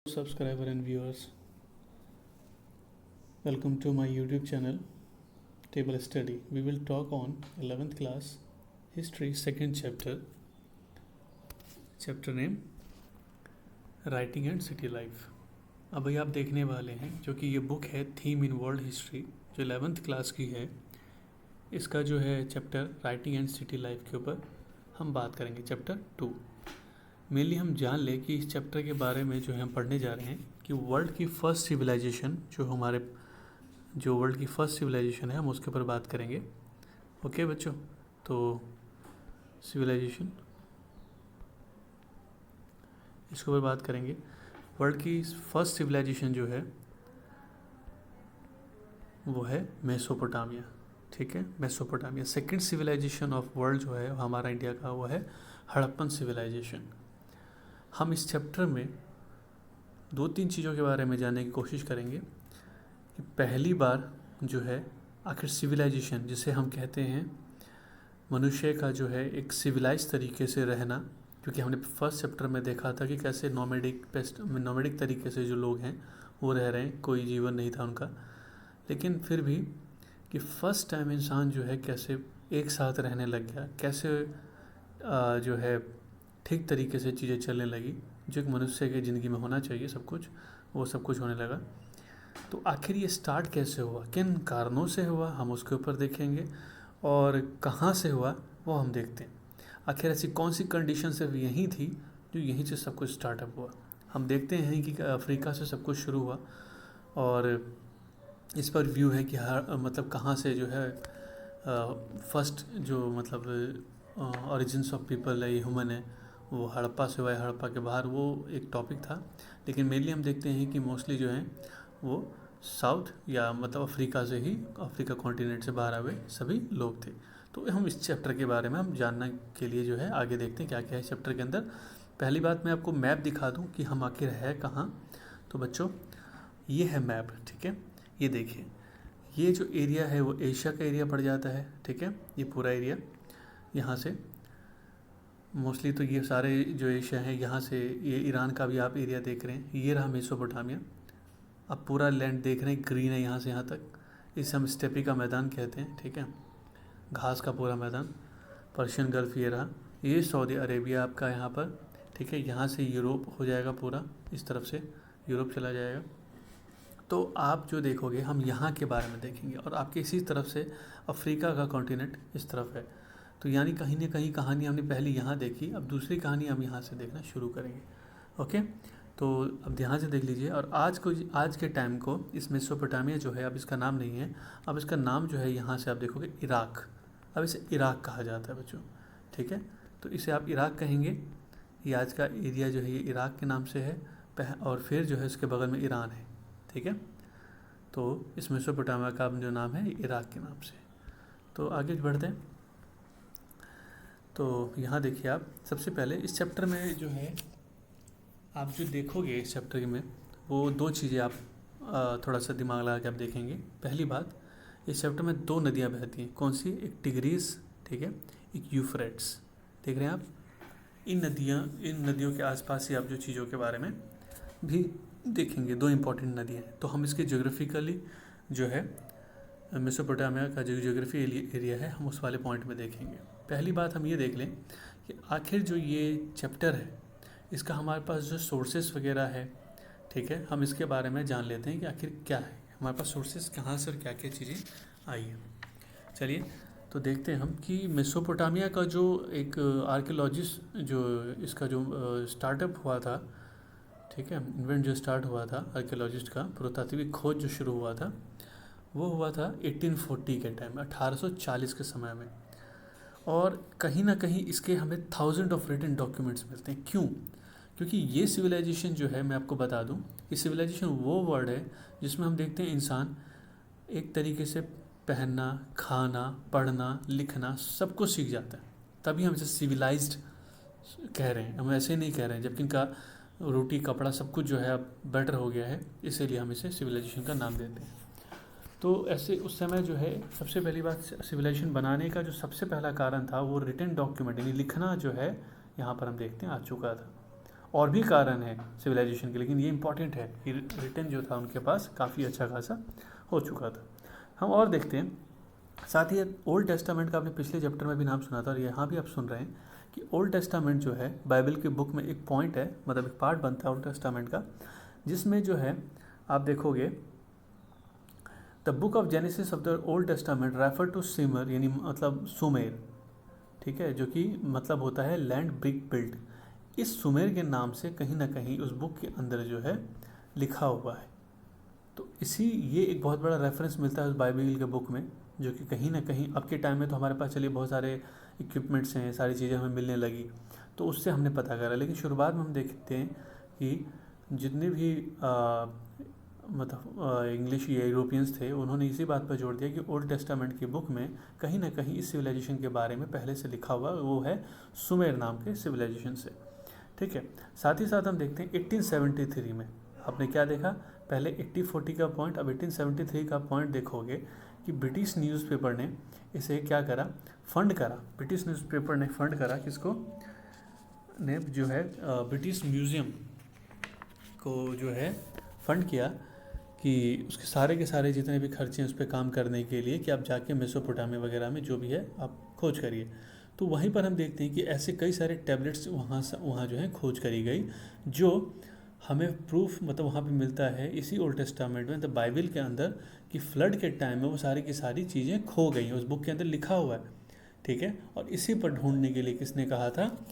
Subscriber and viewers, welcome to my YouTube channel Table Study. We will talk on 11th class history second chapter name writing and city life. अब भाई आप देखने वाले हैं जो कि ये बुक है थीम इन वर्ल्ड हिस्ट्री जो 11th क्लास की है। इसका जो है chapter writing and city life के ऊपर हम बात करेंगे। चैप्टर 2 मेनली हम जान लें कि इस चैप्टर के बारे में जो है हम पढ़ने जा रहे हैं कि वर्ल्ड की फर्स्ट सिविलाइजेशन जो वर्ल्ड की फर्स्ट सिविलाइजेशन है हम उसके ऊपर बात करेंगे। ओके बच्चों, तो सिविलाइजेशन इसके ऊपर बात करेंगे। वर्ल्ड की फर्स्ट सिविलाइजेशन जो है वो है मेसोपोटामिया। ठीक है, Mesopotamia. Second civilisation of world जो है हमारा इंडिया का वो है हड़प्पन सिविलाइजेशन। हम इस चैप्टर में 2-3 चीज़ों के बारे में जानने की कोशिश करेंगे कि पहली बार जो है आखिर सिविलाइजेशन जिसे हम कहते हैं मनुष्य का जो है एक सिविलाइज तरीके से रहना, क्योंकि हमने फर्स्ट चैप्टर में देखा था कि कैसे नोमैडिक तरीके से जो लोग हैं वो रह रहे हैं, कोई जीवन नहीं था उनका, लेकिन फिर भी कि फर्स्ट टाइम इंसान जो है कैसे एक साथ रहने लग गया, कैसे जो है ठीक तरीके से चीज़ें चलने लगी, जो एक मनुष्य की ज़िंदगी में होना चाहिए सब कुछ, वो सब कुछ होने लगा। तो आखिर ये स्टार्ट कैसे हुआ, किन कारणों से हुआ, हम उसके ऊपर देखेंगे, और कहाँ से हुआ वो हम देखते हैं। आखिर ऐसी कौन सी कंडीशन सिर्फ यहीं थी जो यहीं से सब कुछ स्टार्टअप हुआ। हम देखते हैं कि अफ्रीका से सब कुछ शुरू हुआ, और इस पर व्यू है कि मतलब कहाँ से जो है फर्स्ट जो मतलब ओरिजिन्स ऑफ पीपल है, ह्यूमन है, वो हड़प्पा से हुआ है, हड़प्पा के बाहर, वो एक टॉपिक था। लेकिन मेनली हम देखते हैं कि मोस्टली जो है वो साउथ या मतलब अफ्रीका कॉन्टिनेंट से बाहर आए सभी लोग थे। तो हम इस चैप्टर के बारे में हम जानने के लिए जो है आगे देखते हैं क्या क्या है चैप्टर के अंदर। पहली बात मैं आपको मैप दिखा दूं कि हम आखिर है कहाँ। तो बच्चों ये है मैप, ठीक है। ये देखिए, ये जो एरिया है वो एशिया का एरिया पड़ जाता है, ठीक है। ये पूरा एरिया यहाँ से मोस्टली, तो ये सारे जो एशिया है यहाँ से, ये ईरान का भी आप एरिया देख रहे हैं, ये रहा मेसोपोटामिया। आप पूरा लैंड देख रहे हैं, ग्रीन है यहाँ से यहाँ तक, इसे हम स्टेपी का मैदान कहते हैं, ठीक है, घास का पूरा मैदान। पर्शियन गल्फ ये रहा, ये सऊदी अरेबिया आपका यहाँ पर, ठीक है। यहाँ से यूरोप हो जाएगा पूरा, इस तरफ से यूरोप चला जाएगा। तो आप जो देखोगे हम यहाँ के बारे में देखेंगे, और आपके इसी तरफ से अफ्रीका का कॉन्टिनेंट इस तरफ है। तो यानी कहीं ना कहीं कहानी हमने पहले यहाँ देखी, अब दूसरी कहानी हम यहाँ से देखना शुरू करेंगे। ओके, तो अब ध्यान से देख लीजिए। और आज के टाइम को इस मेसोपोटामिया जो है, अब इसका नाम नहीं है, अब इसका नाम जो है यहाँ से आप देखोगे इराक। अब इसे इराक कहा जाता है बच्चों, ठीक है। तो इसे आप इराक कहेंगे। ये आज का एरिया जो है ये इराक के नाम से है, और फिर जो है इसके बगल में ईरान है, ठीक है। तो इस मेसोपोटामिया का जो नाम है इराक के नाम से। तो आगे बढ़ते हैं। तो यहाँ देखिए, आप सबसे पहले इस चैप्टर में जो है आप जो देखोगे इस चैप्टर में वो 2 चीज़ें आप थोड़ा सा दिमाग लगा के आप देखेंगे। पहली बात, इस चैप्टर में 2 नदियाँ बहती हैं। कौन सी? एक टिग्रीस, ठीक है, एक यूफ्रेट्स। देख रहे हैं आप, इन नदियों के आसपास ही आप जो चीज़ों के बारे में भी देखेंगे। 2 इंपॉर्टेंट नदियाँ हैं। तो हम इसके ज्योग्राफिकली जो है मेसोपोटामिया का जो ज्योग्राफी एरिया है हम उस वाले पॉइंट में देखेंगे। पहली बात हम ये देख लें कि आखिर जो ये चैप्टर है इसका हमारे पास जो सोर्सेस वगैरह है, ठीक है, हम इसके बारे में जान लेते हैं कि आखिर क्या है हमारे पास सोर्सेस, कहाँ से और क्या क्या चीज़ें आई हैं। चलिए तो देखते हैं हम कि मेसोपोटामिया का जो एक आर्कियोलॉजिस्ट जो इसका जो स्टार्टअप हुआ था, ठीक है, इन्वेंट जो स्टार्ट हुआ था आर्कियोलॉजिस्ट का, पुरातात्विक खोज जो शुरू हुआ था वो हुआ था 1840 के टाइम में, 1840 के समय में। और कहीं ना कहीं इसके हमें 1000 ऑफ रिटन डॉक्यूमेंट्स मिलते हैं। क्यों? क्योंकि ये सिविलाइजेशन जो है, मैं आपको बता दूं, ये सिविलाइजेशन वो वर्ड है जिसमें हम देखते हैं इंसान एक तरीके से पहनना, खाना, पढ़ना, लिखना सब कुछ सीख जाता है, तभी हम इसे सिविलाइज्ड कह रहे हैं। हम ऐसे नहीं कह रहे हैं जबकि इनका रोटी कपड़ा सब कुछ जो है अब बेटर हो गया है, इसीलिए हम इसे सिविलाइजेशन का नाम देते हैं। तो ऐसे उस समय जो है सबसे पहली बात, सिविलाइजेशन बनाने का जो सबसे पहला कारण था वो रिटन डॉक्यूमेंट यानी लिखना जो है यहाँ पर हम देखते हैं आ चुका था। और भी कारण है सिविलाइजेशन के, लेकिन ये इंपॉर्टेंट है कि रिटन जो था उनके पास काफ़ी अच्छा खासा हो चुका था। हम और देखते हैं, साथ ही ओल्ड टेस्टामेंट का आपने पिछले चैप्टर में भी नाम सुना था और यहाँ भी आप सुन रहे हैं कि ओल्ड टेस्टामेंट जो है बाइबल की बुक में एक पॉइंट है, मतलब एक पार्ट बनता है ओल्ड टेस्टामेंट का, जिसमें जो है आप देखोगे the book of Genesis of the Old Testament refer to Sumer, यानी मतलब सुमेर, ठीक है, जो कि मतलब होता है लैंड ब्रिक बिल्ट। इस सुमेर के नाम से कहीं ना कहीं उस बुक के अंदर जो है लिखा हुआ है। तो ये एक बहुत बड़ा रेफरेंस मिलता है उस बाइबल के बुक में, जो कि कहीं ना कहीं अब के टाइम में तो हमारे पास चलिए बहुत सारे इक्विपमेंट्स हैं, सारी चीज़ें हमें मिलने लगी, तो उससे हमने पता करा। लेकिन शुरुआत में हम देखते हैं कि जितने भी मतलब इंग्लिश या यूरोपियंस थे, उन्होंने इसी बात पर जोर दिया कि ओल्ड टेस्टामेंट की बुक में कहीं ना कहीं इस सिविलाइजेशन के बारे में पहले से लिखा हुआ, वो है सुमेर नाम के सिविलाइजेशन से, ठीक है। साथ ही साथ हम देखते हैं 1873 में आपने क्या देखा, पहले 80-40 का पॉइंट, अब 1873 का पॉइंट देखोगे कि ब्रिटिश न्यूज़पेपर ने इसे क्या करा, फंड करा। ब्रिटिश न्यूज़पेपर ने फंड करा किसको, ने जो है ब्रिटिश म्यूज़ियम को जो है फंड किया कि उसके सारे के सारे जितने भी खर्चे हैं उस पर काम करने के लिए कि आप जाके मेसोपोटामिया वगैरह में जो भी है आप खोज करिए। तो वहीं पर हम देखते हैं कि ऐसे कई सारे टैबलेट्स वहाँ जो है खोज करी गई, जो हमें प्रूफ मतलब वहाँ पे मिलता है इसी ओल्ड टेस्टामेंट में, द बाइबल के अंदर, कि फ्लड के टाइम में वो सारी की सारी चीज़ें खो गई हैं, उस बुक के अंदर लिखा हुआ है, ठीक है। और इसी पर ढूंढने के लिए किसने कहा था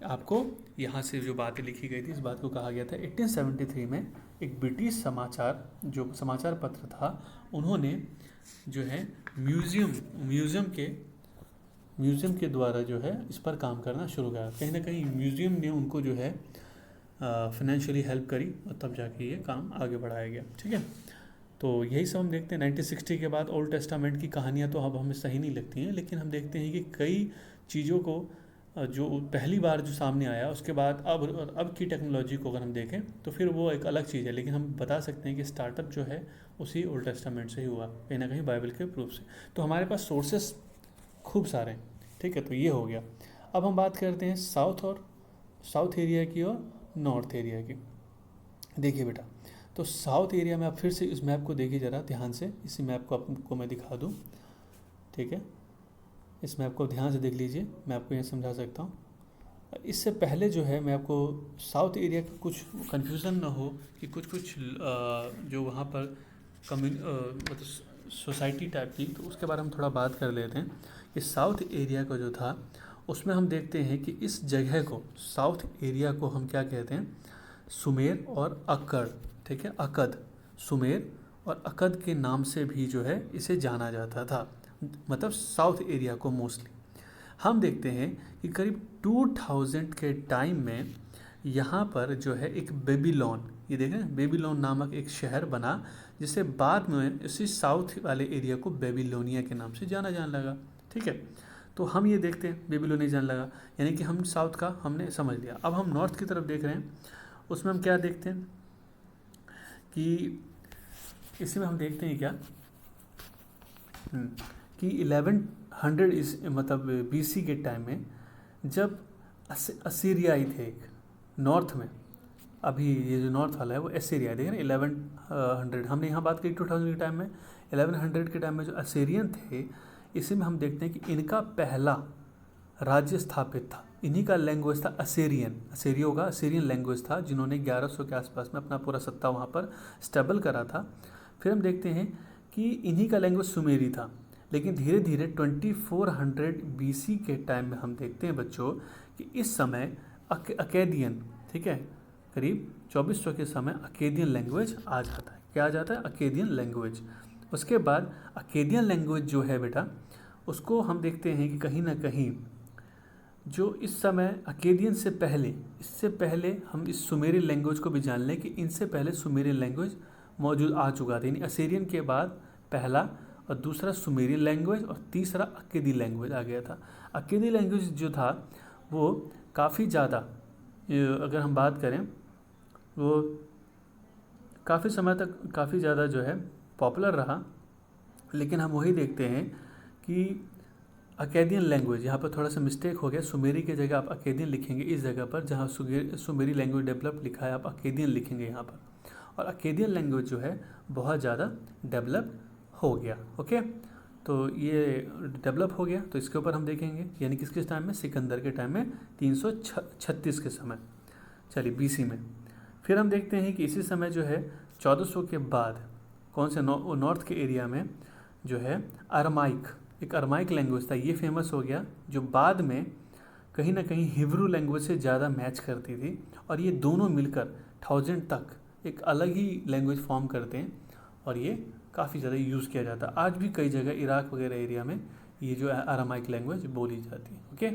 आपको, यहाँ से जो बातें लिखी गई थी इस बात को कहा गया था 1873 में। एक ब्रिटिश समाचार जो समाचार पत्र था, उन्होंने जो है म्यूज़ियम के द्वारा जो है इस पर काम करना शुरू करा। कहीं ना कहीं म्यूज़ियम ने उनको जो है फाइनेंशियली हेल्प करी और तब जाके ये काम आगे बढ़ाया गया, ठीक है। तो यही सब हम देखते हैं 1960 के बाद ओल्ड टेस्टामेंट की कहानियाँ तो अब हमें सही नहीं लगती हैं, लेकिन हम देखते हैं कि कई चीज़ों को जो पहली बार जो सामने आया उसके बाद अब की टेक्नोलॉजी को अगर हम देखें तो फिर वो एक अलग चीज़ है, लेकिन हम बता सकते हैं कि स्टार्टअप जो है उसी ओल्ड टेस्टामेंट से ही हुआ, कहीं ना कहीं बाइबल के प्रूफ से। तो हमारे पास सोर्सेस खूब सारे हैं, ठीक है। तो ये हो गया। अब हम बात करते हैं साउथ एरिया की और नॉर्थ एरिया की। देखिए बेटा, तो साउथ एरिया में आप फिर से इस मैप को देखिए ज़रा ध्यान से, इसी मैप को आपको मैं दिखा दूँ, ठीक है। इस मैप को ध्यान से देख लीजिए, मैं आपको ये समझा सकता हूँ। इससे पहले जो है मैं आपको साउथ एरिया का कुछ कन्फ्यूज़न ना हो कि कुछ जो वहाँ पर मतलब सोसाइटी टाइप की, तो उसके बारे में थोड़ा बात कर लेते हैं। कि साउथ एरिया का जो था उसमें हम देखते हैं कि इस जगह को, साउथ एरिया को हम क्या कहते हैं, सुमेर और अक्कड़, ठीक है, अकद, सुमेर और अकद के नाम से भी जो है इसे जाना जाता था, मतलब साउथ एरिया को मोस्टली। हम देखते हैं कि करीब 2000 के टाइम में यहाँ पर जो है एक बेबीलोन, ये देखें बेबीलोन नामक एक शहर बना, जिसे बाद में इसी साउथ वाले एरिया को बेबीलोनिया के नाम से जाना जाने लगा, ठीक है। तो हम ये देखते हैं बेबीलोनिया जाने लगा, यानी कि हम साउथ का हमने समझ लिया। अब हम नॉर्थ की तरफ देख रहे हैं, उसमें हम क्या देखते हैं कि इसमें हम देखते हैं क्या कि 1100 इस मतलब BC के टाइम में जब असीरियाई थे एक नॉर्थ में, अभी ये जो नॉर्थ वाला है वो असीरिया, देखें 1100, हमने यहाँ बात करी 2000 के टाइम में, 1100 के टाइम में जो असीरियन थे, इसी में हम देखते हैं कि इनका पहला राज्य स्थापित था, इन्हीं का लैंग्वेज था असीरियन, असीरियों का असीरियन लैंग्वेज था, जिन्होंने 1100 के आसपास में अपना पूरा सत्ता वहाँ पर स्टेबल करा था। फिर हम देखते हैं कि इन्हीं का लैंग्वेज सुमेरी था, लेकिन धीरे धीरे 2400 BC के टाइम में हम देखते हैं बच्चों कि इस समय अकेदियन, ठीक है, करीब 2400 के समय अकेदियन लैंग्वेज आ जाता है। क्या आ जाता है? अकेदियन लैंग्वेज। उसके बाद अकेदियन लैंग्वेज जो है बेटा, उसको हम देखते हैं कि कहीं ना कहीं जो इस समय अकेदियन से पहले, इससे पहले हम इस सुमेरी लैंग्वेज को भी जान लें कि इनसे पहले सुमेरी लैंग्वेज मौजूद आ चुका था, यानी असीरियन के बाद पहला और दूसरा सुमेरियन लैंग्वेज और तीसरा अक्केदी लैंग्वेज आ गया था। अक्केदी लैंग्वेज जो था वो काफ़ी ज़्यादा, अगर हम बात करें, वो काफ़ी समय तक काफ़ी ज़्यादा जो है पॉपुलर रहा। लेकिन हम वही देखते हैं कि अकेदियन लैंग्वेज, यहाँ पर थोड़ा सा मिस्टेक हो गया, सुमेरी की जगह आप अकेदियन लिखेंगे इस जगह पर, जहाँ सुमेरी लैंग्वेज डेवलप लिखा है आप अकेदियन लिखेंगे यहाँ पर। और अकेदियन लैंग्वेज जो है बहुत ज़्यादा डेवलप हो गया। ओके, तो ये डेवलप हो गया, तो इसके ऊपर हम देखेंगे, यानी किसके टाइम में, सिकंदर के टाइम में 336 के समय। चलिए BC में फिर हम देखते हैं कि इसी समय जो है 1400 के बाद कौन से नॉर्थ के एरिया में जो है अरमाइक, एक अरमाइक लैंग्वेज था, ये फेमस हो गया, जो बाद में कहीं ना कहीं हिब्रू लैंग्वेज से ज़्यादा मैच करती थी, और ये दोनों मिलकर 1000 तक एक अलग ही लैंग्वेज फॉर्म करते हैं, और ये काफ़ी ज़्यादा यूज़ किया जाता है। आज भी कई जगह इराक वगैरह एरिया में ये जो है अरामाइक लैंग्वेज बोली जाती है। ओके,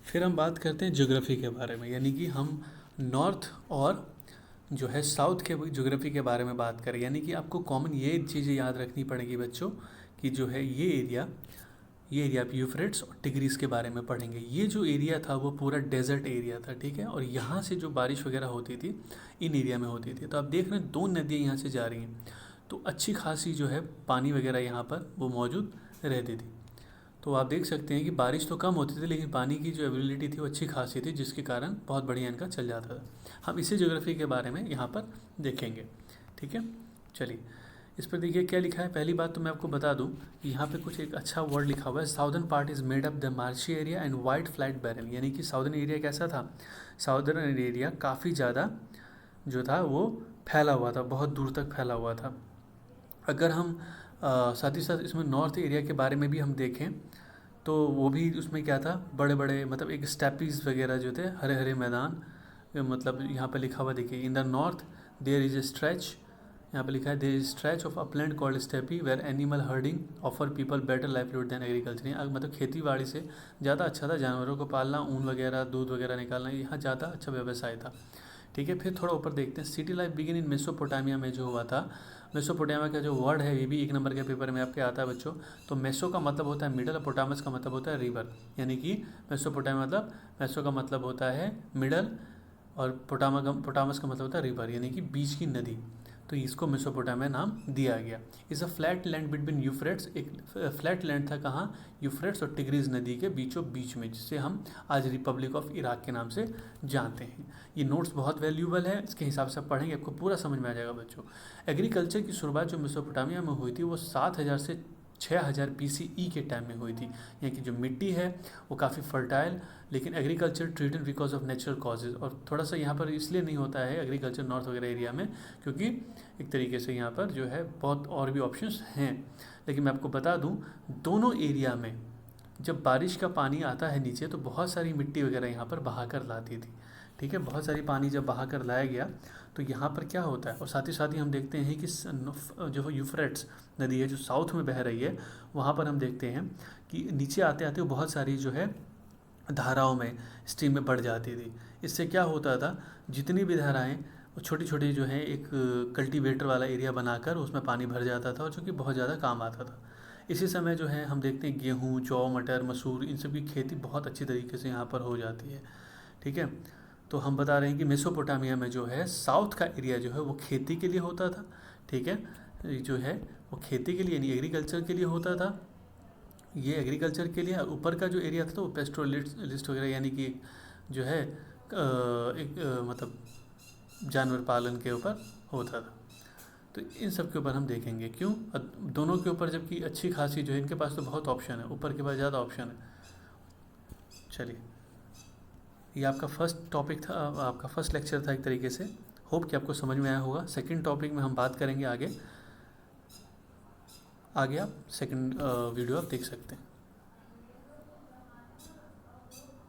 फिर हम बात करते हैं ज्योग्राफी के बारे में, यानी कि हम नॉर्थ और जो है साउथ के ज्योग्राफी के बारे में बात करें। यानी कि आपको कॉमन ये चीज़ें याद रखनी पड़ेगी बच्चों, कि जो है ये एरिया आप यूफ्रेट्स और टिग्रीज के बारे में पढ़ेंगे। ये जो एरिया था वो पूरा डेजर्ट एरिया था, ठीक है, और यहाँ से जो बारिश वगैरह होती थी इन एरिया में होती थी। तो आप देख रहे हैं 2 नदियाँ यहाँ से जा रही हैं, तो अच्छी खासी जो है पानी वगैरह यहाँ पर वो मौजूद रहती थी। तो आप देख सकते हैं कि बारिश तो कम होती थी, लेकिन पानी की जो अवेलेबिलिटी थी वो अच्छी खासी थी, जिसके कारण बहुत बढ़िया इनका चल जाता था। हम इसी ज्योग्राफी के बारे में यहाँ पर देखेंगे, ठीक है। चलिए, इस पर देखिए क्या लिखा है। पहली बात तो मैं आपको बता दूं कि यहाँ पे कुछ एक अच्छा वर्ड लिखा हुआ है, southern part is made up the marshy area and white flat barren. यानी कि साउदर्न एरिया कैसा था, साउदर्न एरिया काफ़ी ज़्यादा जो था वो फैला हुआ था, बहुत दूर तक फैला हुआ था। अगर हम साथ ही साथ इसमें नॉर्थ एरिया के बारे में भी हम देखें तो वो भी उसमें क्या था, बड़े बड़े मतलब एक स्टेपीज वगैरह जो थे, हरे हरे मैदान, मतलब यहाँ पे लिखा हुआ देखिए, in the north there is a stretch, यहाँ पे लिखा है there is stretch of upland called steppe where animal herding offer people better livelihood than agriculture. मतलब खेती बाड़ी से ज़्यादा अच्छा था, जानवरों को पालना, ऊन वगैरह दूध वगैरह निकालना, यहाँ ज़्यादा अच्छा व्यवसाय था, ठीक है। फिर थोड़ा ऊपर देखते हैं, city life begin in Mesopotamia में जो हुआ था। मेसोपोटामिया का जो वर्ड है ये भी 1 नंबर के पेपर में आपके आता है बच्चों। तो मेसो का मतलब होता है मिडल, और पोटामस का मतलब होता है रिवर, यानी कि मेसोपोटामिया मतलब, मेसो का मतलब होता है मिडल, और पोटामस का मतलब होता है रिवर, यानी कि बीच की नदी। तो इसको मेसोपोटामिया नाम दिया गया। Is a flat land between Euphrates, एक फ्लैट लैंड था कहाँ, यूफ्रेट्स और टिग्रीज नदी के बीचों बीच में, जिसे हम आज रिपब्लिक ऑफ इराक के नाम से जानते हैं। ये नोट्स बहुत वैल्यूबल है, इसके हिसाब से आप पढ़ेंगे आपको पूरा समझ में आ जाएगा बच्चों। एग्रीकल्चर की शुरुआत जो मेसोपोटामिया में हुई थी वो 7000 से 6000 BCE के टाइम में हुई थी। यहाँ की जो मिट्टी है वो काफ़ी फर्टाइल, लेकिन agriculture treated because of natural causes. और थोड़ा सा यहाँ पर इसलिए नहीं होता है एग्रीकल्चर नॉर्थ वगैरह एरिया में, क्योंकि एक तरीके से यहाँ पर जो है बहुत और भी ऑप्शंस हैं। लेकिन मैं आपको बता दूँ, दोनों एरिया में जब बारिश का पानी आता है नीचे तो बहुत सारी मिट्टी वगैरह यहाँ पर बहा कर लाती थी, ठीक है। बहुत सारी पानी जब बहा कर लाया गया तो यहाँ पर क्या होता है, और साथ ही हम देखते हैं कि जो यूफ्रेट्स नदी है जो साउथ में बह रही है, वहाँ पर हम देखते हैं कि नीचे आते आते बहुत सारी जो है धाराओं में, स्ट्रीम में बढ़ जाती थी। इससे क्या होता था, जितनी भी धाराएँ वो छोटी छोटी जो है एक कल्टीवेटर वाला एरिया बनाकर उसमें पानी भर जाता था, और जो कि बहुत ज़्यादा काम आता था। इसी समय जो है हम देखते हैं गेहूँ, जौ, मटर, मसूर, इन सब की खेती बहुत अच्छी तरीके से यहाँ पर हो जाती है, ठीक है। तो हम बता रहे हैं कि मेसोपोटामिया में जो है साउथ का एरिया जो है वो खेती के लिए होता था, ठीक है, जो है वो खेती के लिए यानी एग्रीकल्चर के लिए होता था, ये एग्रीकल्चर के लिए। ऊपर का जो एरिया था तो वो पेस्टोरलिस्ट वगैरह, यानी कि जो है मतलब जानवर पालन के ऊपर होता था। तो इन सब के ऊपर हम देखेंगे क्यों, दोनों के ऊपर, जबकि अच्छी खासी जो है इनके पास तो बहुत ऑप्शन है, ऊपर के पास ज़्यादा ऑप्शन है। चलिए, ये आपका फर्स्ट टॉपिक था, आपका फर्स्ट लेक्चर था एक तरीके से। होप कि आपको समझ में आया होगा। सेकंड टॉपिक में हम बात करेंगे आगे आप सेकंड वीडियो आप देख सकते हैं।